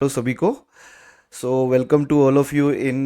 Hello सभी को। So welcome to all of you in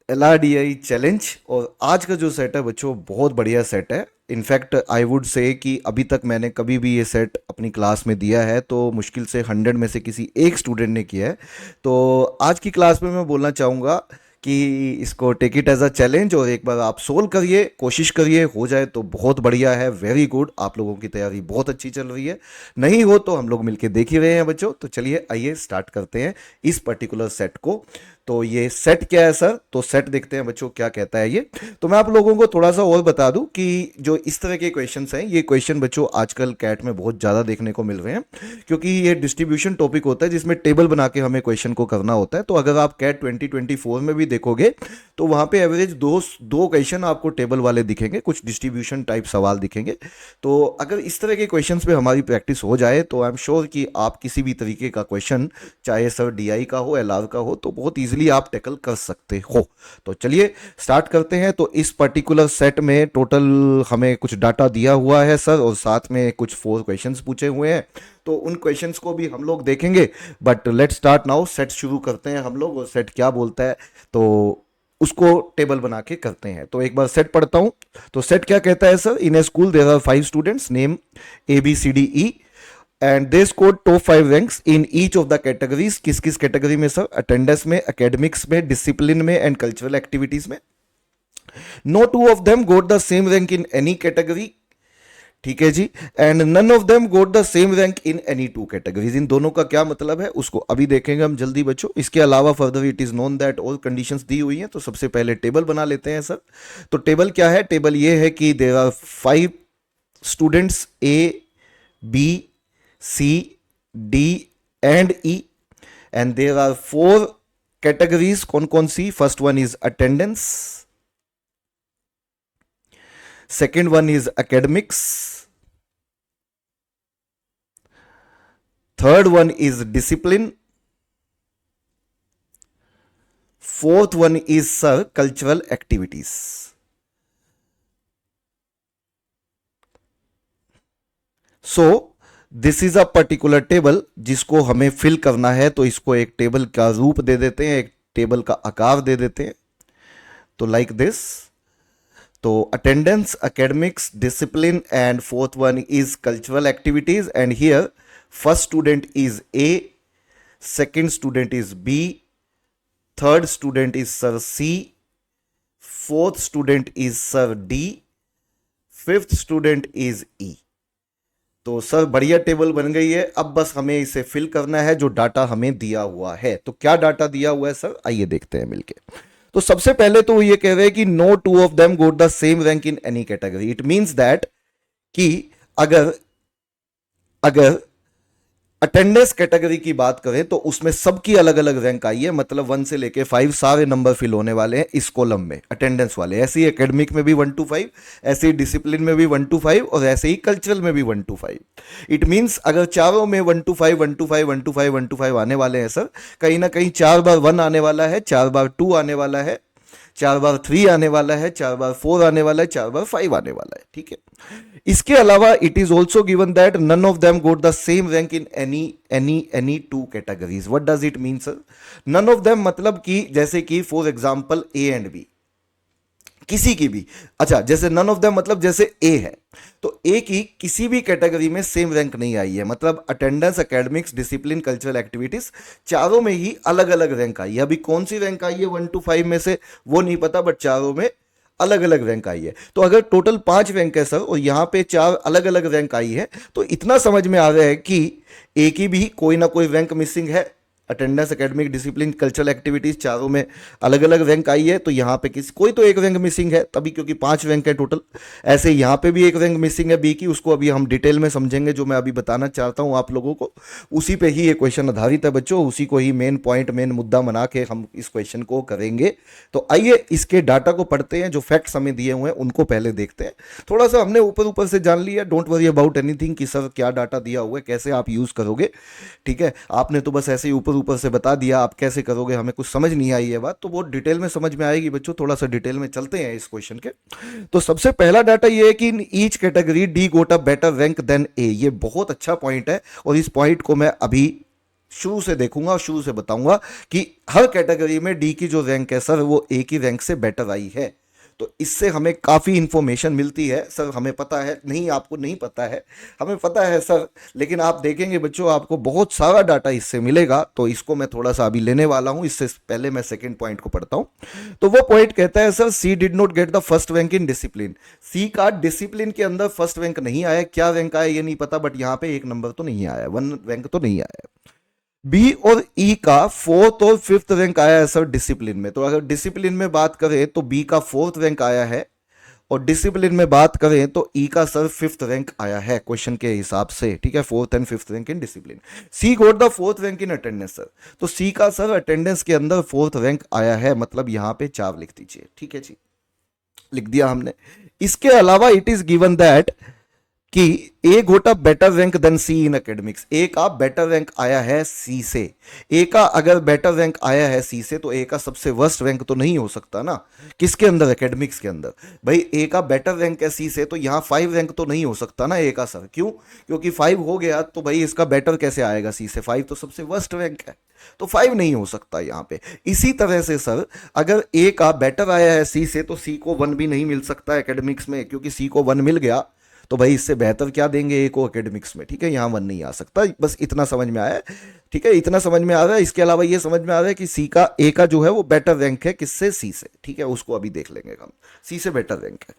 LRDI challenge. और आज का जो सेट है बच्चों बहुत बढ़िया सेट है। इनफैक्ट आई वुड से कि अभी तक मैंने कभी भी ये सेट अपनी क्लास में दिया है तो मुश्किल से 100 में से किसी एक स्टूडेंट ने किया है। तो आज की क्लास में मैं बोलना चाहूँगा कि इसको take it as a challenge और एक बार आप सोल्व करिए, कोशिश करिए, हो जाए तो बहुत बढ़िया है। वेरी गुड, आप लोगों की तैयारी बहुत अच्छी चल रही है। नहीं हो तो हम लोग मिलके देख ही रहे हैं बच्चों। तो चलिए आइए स्टार्ट करते हैं इस पर्टिकुलर सेट को। तो ये सेट क्या है सर? तो सेट देखते हैं बच्चों क्या कहता है ये। तो मैं आप लोगों को थोड़ा सा और बता दूं कि जो इस तरह के क्वेश्चंस हैं, ये क्वेश्चन बच्चों आजकल कैट में बहुत ज़्यादा देखने को मिल रहे हैं, क्योंकि ये डिस्ट्रीब्यूशन टॉपिक होता है जिसमें टेबल बना के हमें क्वेश्चन को करना होता है। तो अगर आप कैट 2024 में भी देखोगे तो वहाँ पे एवरेज दो दो क्वेश्चन आपको टेबल वाले दिखेंगे, कुछ डिस्ट्रीब्यूशन टाइप सवाल दिखेंगे। तो अगर इस तरह के क्वेश्चंस पे हमारी प्रैक्टिस हो जाए तो आई एम श्योर कि आप किसी भी तरीके का क्वेश्चन, चाहे सर DI का हो, LR का हो, तो बहुत इजीली आप टैकल कर सकते हो। तो चलिए स्टार्ट करते हैं। तो इस पर्टिकुलर सेट में टोटल हमें कुछ डाटा दिया हुआ है सर, और साथ में कुछ 4 क्वेश्चंस पूछे हुए हैं। तो उन क्वेश्चंस को भी हम लोग देखेंगे। But let start now. Set शुरू करते हैं हम लोग, और सेट क्या बोलता है तो उसको टेबल बना के करते हैं। तो एक बार सेट पढ़ता हूं। तो सेट क्या कहता है sir? In a school there are 5 students name ABCDE and they score top 5 ranks in each of the categories. किस किस कैटेगरी में सर? अटेंडेंस में, एकेडमिक्स में, डिसिप्लिन में एंड कल्चरल एक्टिविटीज में। No two of them got the same rank in any category. ठीक है जी। And none of them got the same rank in any 2 categories. इन दोनों का क्या मतलब है उसको अभी देखेंगे हम जल्दी बच्चों। इसके अलावा further it is known that all conditions दी हुई हैं। तो सबसे पहले टेबल बना लेते हैं सर। तो टेबल क्या है? टेबल ये है कि there are 5 students A B C D and E, and there are 4 categories. कौन कौन सी? First one is attendance, second one is academics, third one is discipline, fourth one is sir cultural activities. So this is a particular table जिसको हमें fill करना है। तो इसको एक टेबल का रूप दे देते हैं, एक टेबल का आकार दे देते हैं। तो लाइक दिस। तो attendance, academics, discipline and fourth one is cultural activities. And here first student is A, second student is B, third student is sir C, fourth student is sir D, fifth student is E। तो sir बढ़िया table बन गई है। अब बस हमें इसे fill करना है जो डाटा हमें दिया हुआ है। तो क्या डाटा दिया हुआ है सर? आइए देखते हैं मिलके। तो सबसे पहले तो ये कह रहे हैं कि no two of them got the same rank in any category. It means that कि अगर अगर अटेंडेंस कैटेगरी की बात करें तो उसमें सबकी अलग अलग रैंक आई है। मतलब 1 से लेके 5 सारे नंबर फिल होने वाले हैं इस कॉलम में, अटेंडेंस वाले। ऐसे ही एकेडमिक में भी 1 to 5, ऐसे ही डिसिप्लिन में भी 1 to 5, और ऐसे ही कल्चरल में भी 1 to 5। इट मींस अगर चारों में 1 to 5, 1 to 5, 1 to 5, 1 to 5 आने वाले हैं सर, कहीं ना कहीं 4 बार 1 आने वाला है, 4 बार 2 आने वाला है, 4 बार 3 आने वाला है, 4 बार 4 आने वाला है, 4 बार 5 आने वाला है। ठीक है। इसके अलावा it is also given that none of them got the same rank in any 2 categories. What does it mean sir? None of them मतलब कि जैसे कि for example A and B, किसी की भी। अच्छा, जैसे नन ऑफ देम मतलब जैसे A है तो A की किसी भी कैटेगरी में सेम रैंक नहीं आई है। मतलब attendance, academics, discipline, cultural activities, चारों में ही अलग अलग रैंक आई है। अभी कौन सी रैंक आई है 1 to 5 में से वो नहीं पता, बट चारों में अलग अलग रैंक आई है। तो अगर टोटल 5 रैंक है सर और यहां पे 4 अलग अलग रैंक आई है, तो इतना समझ में आ रहा है कि A की भी कोई ना कोई रैंक मिसिंग है। Attendance, academic, discipline, cultural activities चारों में अलग अलग रैंक आई है। तो यहाँ पे किसी कोई तो एक रैंक मिसिंग है तभी, क्योंकि 5 रैंक है टोटल। ऐसे यहाँ पे भी एक रैंक मिसिंग है B की, उसको अभी हम डिटेल में समझेंगे। जो मैं अभी बताना चाहता हूँ आप लोगों को, उसी पे ही ये क्वेश्चन आधारित है बच्चों। उसी को ही मेन पॉइंट, मेन मुद्दा बना के हम इस क्वेश्चन को करेंगे। तो आइए इसके डाटा को पढ़ते हैं। जो फैक्ट्स हमें दिए हुए हैं उनको पहले देखते हैं। थोड़ा सा हमने ऊपर ऊपर से जान लिया, डोंट वरी अबाउट एनीथिंग कि सर क्या डाटा दिया हुआ है, कैसे आप यूज करोगे। ठीक है, आपने तो बस ऐसे ही ऊपर ऊपर से बता दिया, आप कैसे करोगे हमें कुछ समझ नहीं आई है बात, तो बहुत डिटेल में समझ में आएगी बच्चों। थोड़ा सा डिटेल में चलते हैं इस क्वेश्चन के। तो सबसे पहला डाटा ये है कि in each category D got a better rank than A। ये बहुत अच्छा पॉइंट है और इस पॉइंट को मैं अभी शुरू से देखूंगा और शुरू से बताऊंगा कि हर कैटेगरी में डी की जो रैंक है सर वो ए की रैंक से बेटर आई है। तो इससे हमें काफ़ी इंफॉर्मेशन मिलती है सर। हमें पता है नहीं, आपको नहीं पता है, हमें पता है सर, लेकिन आप देखेंगे बच्चों आपको बहुत सारा डाटा इससे मिलेगा। तो इसको मैं थोड़ा सा अभी लेने वाला हूं। इससे पहले मैं सेकंड पॉइंट को पढ़ता हूं। तो वो पॉइंट कहता है sir C did not get the first rank in discipline. C का डिसिप्लिन के अंदर फर्स्ट रैंक नहीं आया। क्या रैंक आया ये नहीं पता, बट यहां पे एक नंबर तो नहीं आया, वन रैंक तो नहीं आया। बी और ई का फोर्थ और फिफ्थ रैंक आया है सर डिसिप्लिन में। तो अगर डिसिप्लिन में बात करें तो बी का फोर्थ रैंक आया है, और डिसिप्लिन में बात करें तो ई का सर फिफ्थ रैंक आया है क्वेश्चन के हिसाब से, ठीक है, fourth and fifth rank in discipline. C got the fourth rank in attendance sir. तो सी का सर अटेंडेंस के अंदर फोर्थ रैंक आया है, मतलब यहां पे 4 लिख दीजिए, ठीक है जी, लिख दिया हमने। इसके अलावा इट इज गिवन दैट कि A got a better rank than C in academics. A का बेटर रैंक आया है सी से। ए का अगर बेटर रैंक आया है सी से तो ए का सबसे वर्स्ट रैंक तो नहीं हो सकता ना, किसके अंदर, एकेडमिक्स के अंदर। भाई ए का बेटर रैंक है सी से, तो यहां 5 रैंक तो नहीं हो सकता ना ए का सर। क्यों? क्योंकि 5 हो गया तो भाई इसका बेटर कैसे आएगा सी से, 5 तो सबसे वर्स्ट रैंक है, तो 5 नहीं हो सकता यहां पे। इसी तरह से सर अगर ए का बेटर आया है सी से तो सी को 1 भी नहीं मिल सकता एकेडमिक्स में, क्योंकि सी को 1 मिल गया तो भाई इससे बेहतर क्या देंगे ए को एकेडमिक्स में, ठीक है, यहां 1 नहीं आ सकता। बस इतना समझ में आया है, ठीक है, इतना समझ में आ रहा है। इसके अलावा ये समझ में आ रहा है कि सी का ए का जो है वो बेटर रैंक है किससे, सी से, ठीक है, उसको अभी देख लेंगे हम, सी से बेटर रैंक है।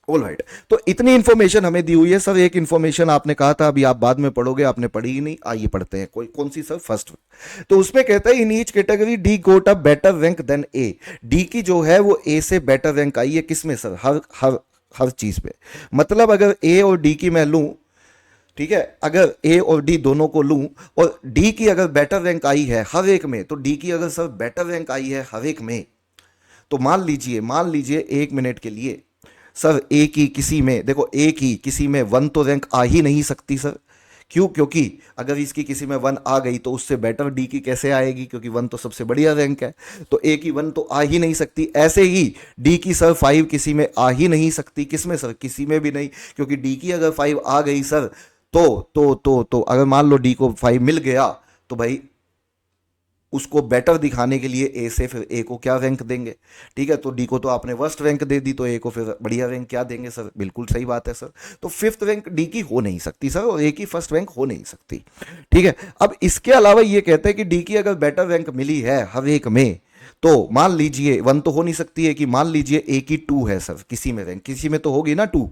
ऑल राइट, तो इतनी इंफॉर्मेशन हमें दी हुई है सर। एक इंफॉर्मेशन आपने कहा था अभी आप बाद में पढ़ोगे, आपने पढ़ी ही नहीं, आइए पढ़ते हैं। कोई कौन सी सर, फर्स्ट। तो उसमें कहता है in each category D got a better rank than A. D की जो है वो ए से बेटर रैंक आई है किसमें सर, हर चीज पे। मतलब अगर ए और डी की मैं लूं, ठीक है, अगर ए और डी दोनों को लूं और डी की अगर बेटर रैंक आई है हर एक में, तो डी की अगर सर बेटर रैंक आई है हर एक में, तो मान लीजिए 1 मिनट के लिए सर ए की किसी में, देखो ए की किसी में 1 तो रैंक आ ही नहीं सकती सर। क्यों? क्योंकि अगर इसकी किसी में 1 आ गई तो उससे बेटर डी की कैसे आएगी, क्योंकि 1 तो सबसे बढ़िया रैंक है, तो ए की 1 तो आ ही नहीं सकती। ऐसे ही डी की सर 5 किसी में आ ही नहीं सकती, किसमें सर, किसी में भी नहीं, क्योंकि डी की अगर 5 आ गई सर तो अगर मान लो डी को 5 मिल गया तो भाई उसको बेटर दिखाने के लिए ए से फिर ए को क्या रैंक देंगे, ठीक है। तो डी को तो आपने वर्स्ट रैंक दे दी, तो ए को फिर बढ़िया रैंक क्या देंगे सर, बिल्कुल सही बात है सर। तो फिफ्थ रैंक डी की हो नहीं सकती सर, और ए की फर्स्ट रैंक हो नहीं सकती, ठीक है। अब इसके अलावा ये कहते हैं कि डी की अगर बेटर रैंक मिली है हर एक में, तो मान लीजिए 1 तो हो नहीं सकती है, कि मान लीजिए ए की 2 है सर किसी में रैंक, किसी में तो होगी ना 2,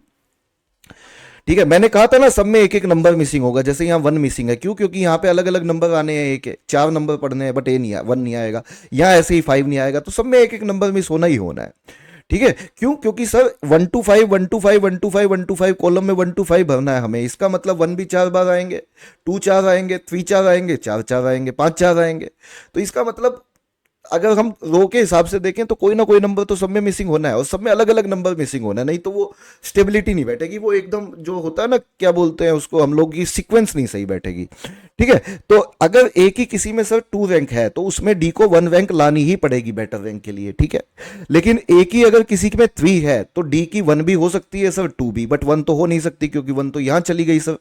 ठीक है। मैंने कहा था ना सब में एक एक नंबर मिसिंग होगा, जैसे यहाँ 1 मिसिंग है, क्यों? क्योंकि यहाँ पे अलग अलग नंबर आने हैं, एक 4 नंबर पढ़ने हैं, बट ए नहीं, 1 नहीं आएगा, यहाँ ऐसे ही 5 नहीं आएगा, तो सब में एक एक नंबर मिस होना ही होना है, ठीक है। क्यों? क्योंकि sir 1 to 5 1 to 5 1 to 5 1 to 5 column में 1 to 5 भरना है हमें। इसका मतलब 1 भी 4 बार आएंगे, 2 4 आएंगे, 3 4 आएंगे, 4 4 आएंगे, 5 4 आएंगे। तो इसका मतलब अगर हम रो के हिसाब से देखें तो कोई ना कोई नंबर तो सब में मिसिंग होना है, और सब में अलग अलग नंबर मिसिंग होना है, नहीं तो वो स्टेबिलिटी नहीं बैठेगी, वो एकदम जो होता है ना, क्या बोलते हैं उसको हम लोग की, सीक्वेंस नहीं सही बैठेगी, ठीक है। तो अगर ए की किसी में सर 2 रैंक है तो उसमें डी को 1 रैंक लानी ही पड़ेगी बेटर रैंक के लिए, ठीक है। लेकिन ए की अगर किसी में 3 है तो डी की 1 भी हो सकती है सर, 2 भी, बट 1 तो हो नहीं सकती, क्योंकि 1 तो यहां चली गई सर।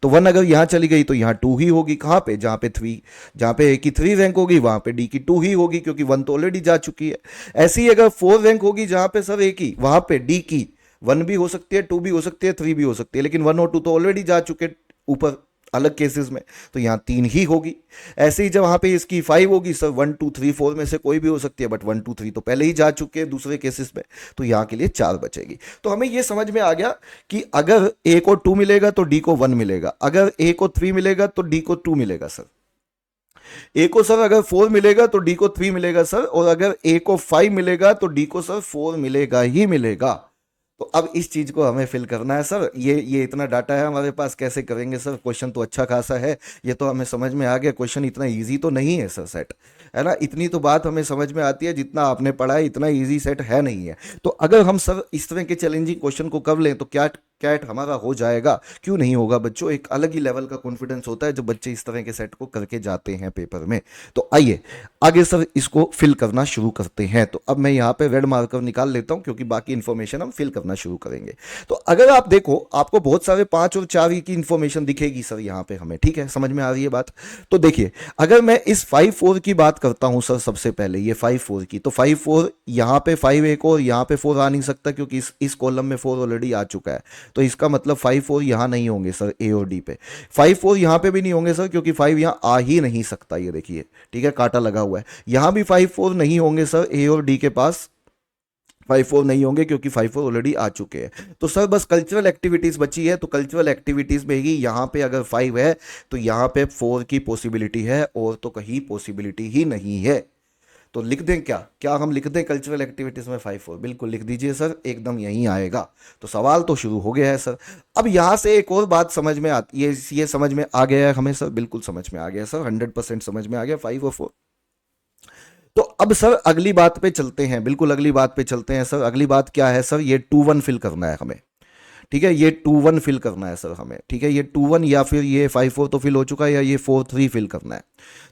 तो 1 अगर यहां चली गई तो यहां 2 ही होगी, कहां पे, जहां पे 3, जहां पे ए की 3 रैंक होगी वहां पे डी की 2 ही होगी, क्योंकि 1 तो ऑलरेडी जा चुकी है। ऐसे ही अगर 4 रैंक होगी जहां पे सर ए की, वहां पे डी की 1 भी हो सकती है, 2 भी हो सकती है, 3 भी हो सकती है, लेकिन 1 और 2 तो ऑलरेडी जा चुके ऊपर अलग केसेस में, तो यहां 3 ही होगी। ऐसे ही जब वहां पे इसकी 5 होगी सर, 1 2 3 4 में से कोई भी हो सकती है, बट 1 2 3 तो पहले ही जा चुके हैं दूसरे केसेस में, तो यहां के लिए 4 बचेगी। तो हमें यह समझ में आ गया कि अगर ए को 2 मिलेगा तो डी को 1 मिलेगा, अगर ए को 3 मिलेगा तो डी को 2 मिलेगा सर, ए को सर अगर 4 मिलेगा तो डी को 3 मिलेगा सर, और अगर ए को 5 मिलेगा तो डी को सर 4 मिलेगा ही मिलेगा। तो अब इस चीज को हमें फिल करना है सर। ये इतना डाटा है हमारे पास, कैसे करेंगे सर? क्वेश्चन तो अच्छा खासा है, ये तो हमें समझ में आ गया। क्वेश्चन इतना इजी तो नहीं है सर सेट, है ना, इतनी तो बात हमें समझ में आती है, जितना आपने पढ़ा है इतना इजी सेट है नहीं है। तो अगर हम सर इस तरह के चैलेंजिंग क्वेश्चन को कर लें तो क्या कैट हमारा हो जाएगा, क्यों नहीं होगा बच्चों? एक अलग ही लेवल का कॉन्फिडेंस होता है जब बच्चे इस तरह के सेट को करके जाते हैं पेपर में। तो आइए आगे सर इसको फिल करना शुरू करते हैं। तो अब मैं यहाँ पे रेड मार्कर निकाल लेता हूँ, क्योंकि बाकी इंफॉर्मेशन हम फिल कर करना शुरू करेंगे। तो अगर आप देखो आपको बहुत सारे 5 और 4 की इंफॉर्मेशन दिखेगी सर यहाँ पे हमें, ठीक है, समझ में आ रही है बात। तो देखिए अगर मैं इस 5 4 की बात करता हूं सर, सबसे पहले ये 5 4 की, तो 5 4 यहाँ पे 5 एक और यहाँ पे 4 आ नहीं सकता क्योंकि इस कॉलम में 4 ऑलरेडी आ चुका है। तो इसका मतलब 5 4 यहाँ नहीं होंगे सर ए और डी पे। 5 4 यहाँ पे भी नहीं होंगे सर क्योंकि 5 यहाँ आ ही नहीं सकता, ये देखिए, ठीक है, कांटा लगा हुआ है। यहाँ भी 5 4 नहीं होंगे सर ए और डी के पास, 5 4 नहीं होंगे क्योंकि 5 4 ऑलरेडी आ चुके हैं। तो सर बस कल्चरल एक्टिविटीज बची है, तो कल्चरल एक्टिविटीज में ही यहाँ पे अगर 5 है तो यहाँ पे 4 की पॉसिबिलिटी है, और तो कहीं पॉसिबिलिटी ही नहीं है। तो लिख दें क्या, क्या हम लिख दें कल्चरल एक्टिविटीज में 5 4? बिल्कुल लिख दीजिए सर, एकदम यहीं आएगा। तो सवाल तो शुरू हो गया है सर। अब यहाँ से एक और बात समझ में आती है, ये समझ में आ गया है हमें सर, बिल्कुल समझ में आ गया सर, 100% समझ में आ गया 5 और 4। तो अब सर अगली बात पे चलते हैं, बिल्कुल अगली बात पे चलते हैं सर। अगली बात क्या है सर, ये 2 1 फिल करना है हमें, ठीक है, ये 2 1 फिल करना है सर हमें, ठीक है, ये 2 1 या फिर ये 5 4 तो फिल हो चुका है, या ये 4 3 फिल करना है।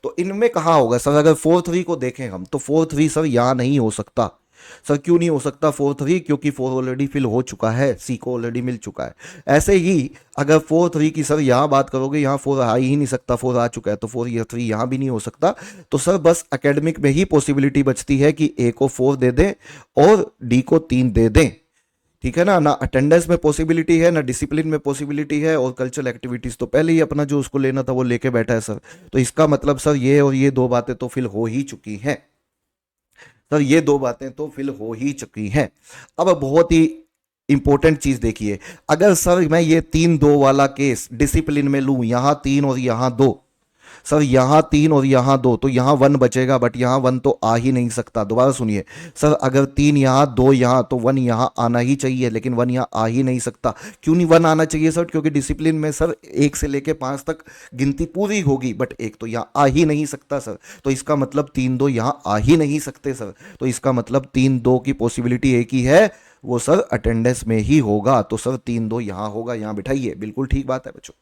तो इनमें कहाँ होगा सर, अगर 4 3 को देखें हम तो 4 3 सर यहाँ नहीं हो सकता। सर क्यों नहीं हो सकता 4 3? क्योंकि 4 ऑलरेडी फिल हो चुका है, सी को ऑलरेडी मिल चुका है। ऐसे ही अगर 4 3 की सर यहाँ बात करोगे, यहाँ 4 आ ही नहीं सकता, 4 आ चुका है, तो 4 या 3 यहाँ भी नहीं हो सकता। तो सर बस एकेडमिक में ही पॉसिबिलिटी बचती है कि ए को 4 दे दें और डी को 3 दे दें, ठीक है ना अटेंडेंस में पॉसिबिलिटी है, ना डिसिप्लिन में पॉसिबिलिटी है, और कल्चरल एक्टिविटीज तो पहले ही अपना जो उसको लेना था वो लेके बैठा है सर। तो इसका मतलब सर ये और ये 2 बातें तो फिल हो ही चुकी हैं सर, ये 2 बातें तो फिल हो ही चुकी हैं। अब बहुत ही इंपॉर्टेंट चीज देखिए, अगर सर मैं ये 3 2 वाला केस डिसिप्लिन में लूं, यहां 3 और यहां 2, सर यहाँ 3 और यहाँ 2, तो यहाँ 1 बचेगा, बट यहाँ 1 तो आ ही नहीं सकता। दोबारा सुनिए सर, अगर 3 यहाँ 2 यहाँ, तो 1 यहाँ आना ही चाहिए, लेकिन 1 यहाँ आ ही नहीं सकता। क्यों नहीं 1 आना चाहिए सर? क्योंकि डिसिप्लिन में सर 1 से लेके 5 तक गिनती पूरी होगी, बट 1 तो यहाँ आ ही नहीं सकता सर। तो इसका मतलब 3 2 यहाँ आ ही नहीं सकते सर। तो इसका मतलब 3 2 की पॉसिबिलिटी एक ही है, वो सर अटेंडेंस में ही होगा। तो सर 3 2 यहाँ होगा, यहाँ बिठाइए, बिल्कुल ठीक बात है बच्चों।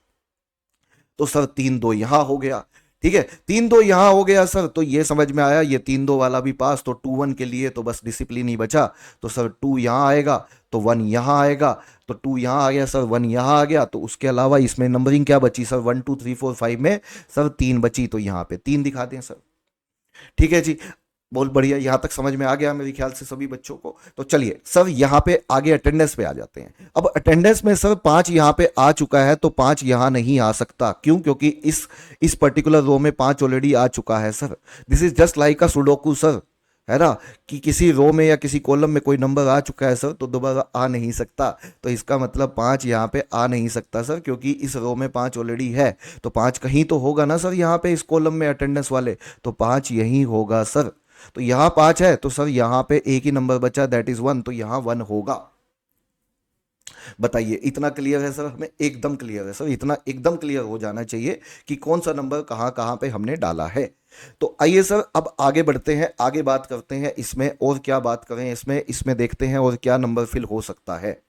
तो सर 3 2 यहां हो गया, ठीक है, 3 2 यहां हो गया सर। तो ये समझ में आया, ये 3 2 वाला भी पास। तो 2 1 के लिए तो बस डिसिप्लिन ही बचा। तो सर 2 यहां आएगा, तो 1 यहां आएगा, तो 2 यहां आ गया सर, 1 यहां आ गया। तो उसके अलावा इसमें नंबरिंग क्या बची सर? 1 2 3 4 5 में सर 3 बची, तो यहां पे 3 दिखा दें सर। ठीक है जी, बहुत बढ़िया, यहां तक समझ में आ गया मेरे ख्याल से सभी बच्चों को। तो चलिए सर यहां पे आगे अटेंडेंस पे आ जाते हैं। अब अटेंडेंस में सर 5 यहां पे आ चुका है, तो 5 यहां नहीं आ सकता। क्यों? क्योंकि इस पर्टिकुलर रो में 5 ऑलरेडी आ चुका है sir. This is just like a sudoku sir, है ना, कि किसी रो में या किसी कॉलम में कोई नंबर आ चुका है सर, तो दोबारा आ नहीं सकता। तो इसका मतलब 5 यहाँ पे आ नहीं सकता सर, क्योंकि इस रो में 5 ऑलरेडी है। तो 5 कहीं तो होगा ना सर यहाँ पे इस कॉलम में अटेंडेंस वाले, तो 5 यही होगा सर। तो यहां 5 है, तो सर यहां पे एक ही नंबर बचा, दैट इज 1, तो यहां 1 होगा। बताइए, इतना क्लियर है सर? हमें एकदम क्लियर है सर, इतना एकदम क्लियर हो जाना चाहिए कि कौन सा नंबर कहां कहां पे हमने डाला है। तो आइए सर अब आगे बढ़ते हैं, आगे बात करते हैं इसमें और क्या बात करें, इसमें देखते हैं और क्या नंबर फिल हो सकता है।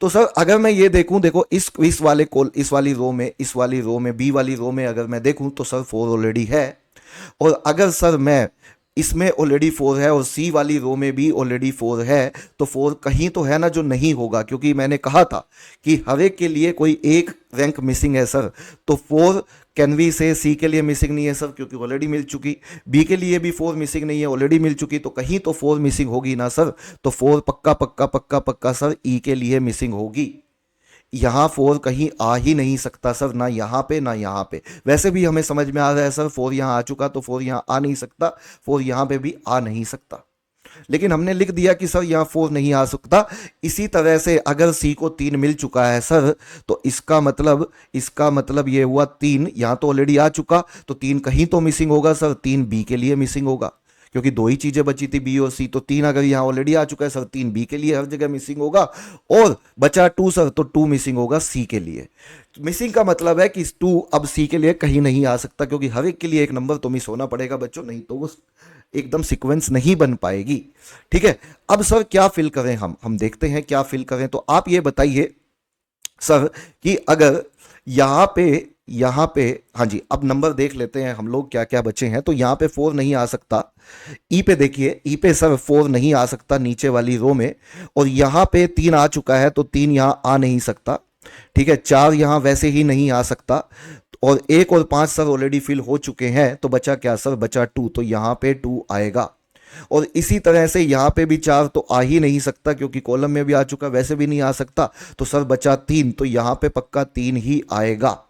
तो सर अगर मैं ये देखूं, देखो इस वाली रो में बी वाली रो में अगर मैं देखूं तो सर 4 ऑलरेडी है। और अगर सर मैं इसमें ऑलरेडी 4 है और सी वाली रो में भी ऑलरेडी 4 है, तो 4 कहीं तो है ना जो नहीं होगा, क्योंकि मैंने कहा था कि हर एक के लिए कोई एक रैंक मिसिंग है सर। तो 4 कैन वी से सी के लिए मिसिंग नहीं है सर, क्योंकि ऑलरेडी मिल चुकी। बी के लिए भी 4 मिसिंग नहीं है, ऑलरेडी मिल चुकी। तो कहीं तो 4 मिसिंग होगी ना सर। तो 4 पक्का पक्का पक्का पक्का सर ई के लिए मिसिंग होगी। यहां 4 कहीं आ ही नहीं सकता सर, ना यहां पे ना यहां पे। वैसे भी हमें समझ में आ रहा है सर 4 यहां आ चुका, तो 4 यहां आ नहीं सकता, 4 यहां पे भी आ नहीं सकता। लेकिन हमने लिख दिया कि सर यहां 4 नहीं आ सकता। इसी तरह से अगर सी को 3 मिल चुका है सर, तो इसका मतलब ये हुआ 3 यहां तो ऑलरेडी आ चुका, तो 3 कहीं तो मिसिंग होगा सर। 3 बी के लिए मिसिंग होगा, क्योंकि 2 ही चीजें बची थी बी और सी। तो 3 अगर यहां ऑलरेडी आ चुका है सर, 3 बी के लिए हर जगह मिसिंग होगा। और बचा 2 सर, तो 2 मिसिंग होगा सी के लिए। मिसिंग का मतलब है कि 2 अब सी के लिए कहीं नहीं आ सकता, क्योंकि हर एक के लिए एक नंबर तो मिस होना पड़ेगा बच्चों, नहीं तो वो एकदम सीक्वेंस नहीं बन पाएगी। ठीक है, अब सर क्या फिल करें हम देखते हैं क्या फिल करें। तो आप ये बताइए सर कि अगर यहाँ पे हाँ जी, अब नंबर देख लेते हैं हम लोग क्या क्या बचे हैं। तो यहाँ पे 4 नहीं आ सकता। ई पे देखिए, ई पे सर 4 नहीं आ सकता नीचे वाली रो में। और यहाँ पे 3 आ चुका है, तो 3 यहाँ आ नहीं सकता। ठीक है, 4 यहाँ वैसे ही नहीं आ सकता। और 1 और 5 सर ऑलरेडी फिल हो चुके हैं, तो बचा क्या सर, बचा 2, तो यहाँ पे 2 आएगा। और इसी तरह से यहाँ पे भी 4 तो आ ही नहीं सकता, क्योंकि कॉलम में भी आ चुका, वैसे भी नहीं आ सकता। तो सर बचा 3, तो यहाँ पे पक्का 3 ही आएगा।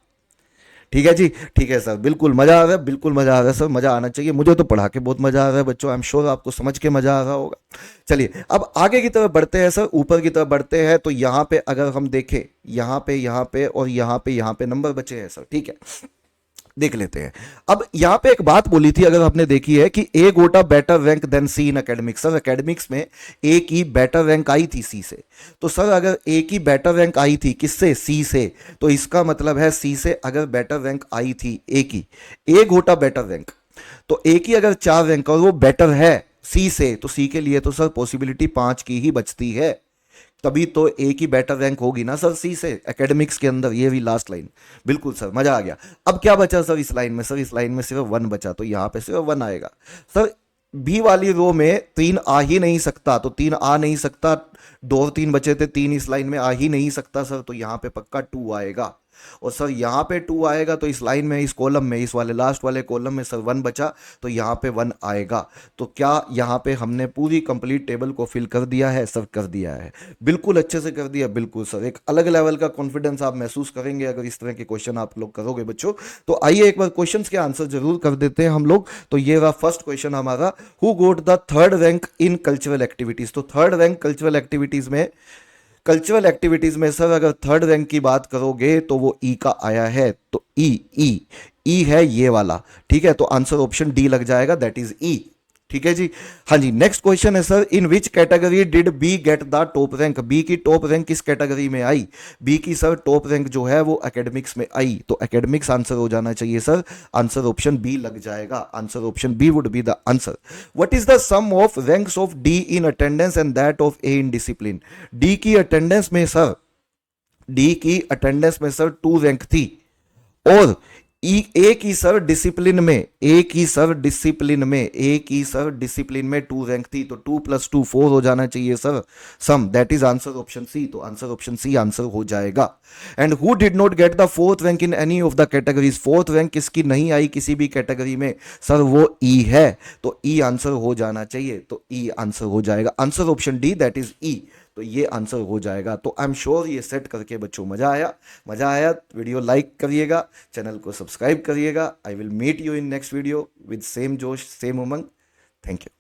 ठीक है जी, ठीक है सर, बिल्कुल मजा आ रहा है, बिल्कुल मजा आ रहा है सर, मजा आना चाहिए। मुझे तो पढ़ा के बहुत मजा आ रहा है बच्चों, आई एम श्योर आपको समझ के मजा आ रहा होगा। चलिए अब आगे की तरफ बढ़ते हैं सर, ऊपर की तरफ बढ़ते हैं। तो यहाँ पे अगर हम देखें, यहाँ पे और यहाँ पे नंबर बचे हैं सर। ठीक है, देख लेते हैं। अब यहां पे एक बात बोली थी, अगर आपने देखी है, कि A got a better rank than C in academics. Sir academics में ए की बेटर रैंक आई थी सी से। तो सर अगर ए की बेटर रैंक आई थी किससे, सी से, तो इसका मतलब है सी से अगर बेटर रैंक आई थी ए की, ए गोटा बेटर रैंक, तो ए की अगर 4 रैंक और वो बेटर है सी से, तो सी के लिए तो सर पॉसिबिलिटी 5 की ही बचती है। तभी तो ए की बेटर रैंक होगी ना सर सी से एकेडमिक्स के अंदर। ये भी लास्ट लाइन, बिल्कुल सर, मजा आ गया। अब क्या बचा सर इस लाइन में, सर इस लाइन में सिर्फ 1 बचा, तो यहां पे सिर्फ 1 आएगा। सर बी वाली रो में 3 आ ही नहीं सकता, तो 3 आ नहीं सकता। 2 और 3 बचे थे, 3 इस लाइन में आ ही नहीं सकता सर, तो यहां पे पक्का 2 आएगा। और सर यहाँ पे 2 आएगा, तो इस लाइन में, इस कॉलम में, इस वाले लास्ट वाले कॉलम में सर 1 बचा, तो यहाँ पे 1 आएगा। तो क्या यहाँ पे हमने पूरी कंप्लीट टेबल को फिल कर दिया है सर? कर दिया है, बिल्कुल अच्छे से कर दिया, बिल्कुल सर। एक अलग लेवल का कॉन्फिडेंस आप महसूस करेंगे अगर इस तरह के क्वेश्चन आप लोग करोगे बच्चों। तो आइए एक बार क्वेश्चन के आंसर जरूर कर देते हैं हम लोग। तो ये रहा फर्स्ट क्वेश्चन हमारा, who got the 3rd rank in cultural activities. तो 3rd रैंक कल्चरल एक्टिविटीज में, कल्चरल एक्टिविटीज में सर अगर 3rd रैंक की बात करोगे तो वो ई का आया है। तो ई है ये वाला। ठीक है, तो आंसर ऑप्शन डी लग जाएगा, दैट इज ई। ठीक है जी, हाँ जी। नेक्स्ट क्वेश्चन है sir, in which category did B get the top rank. B की टॉप रैंक किस कैटेगरी में आई? बी की सर टॉप रैंक जो है वो एकेडमिक्स में आई, तो एकेडमिक्स आंसर हो जाना चाहिए सर। आंसर ऑप्शन बी लग जाएगा, answer option B would be the answer. What is the sum of ranks of D in attendance and that of A in discipline. D की attendance में sir, D की attendance में sir 2 rank थी, और ए की sir discipline में, A की sir discipline में, ए की सर डिसिप्लिन में 2 रैंक थी, तो 2 + 2 4 हो जाना चाहिए sir sum, that is answer option C. तो आंसर ऑप्शन सी आंसर हो जाएगा। And who did not get the 4th rank in any of the categories. 4th rank किसकी नहीं आई किसी भी कैटेगरी में सर? वो ई है, तो ई आंसर हो जाना चाहिए, तो ई आंसर हो जाएगा, answer option D, that is E. तो ये आंसर हो जाएगा। तो आई एम श्योर ये सेट करके बच्चों मजा आया, मजा आया। वीडियो लाइक करिएगा, चैनल को सब्सक्राइब करिएगा। I will meet you in next video with same जोश, सेम उमंग। Thank you.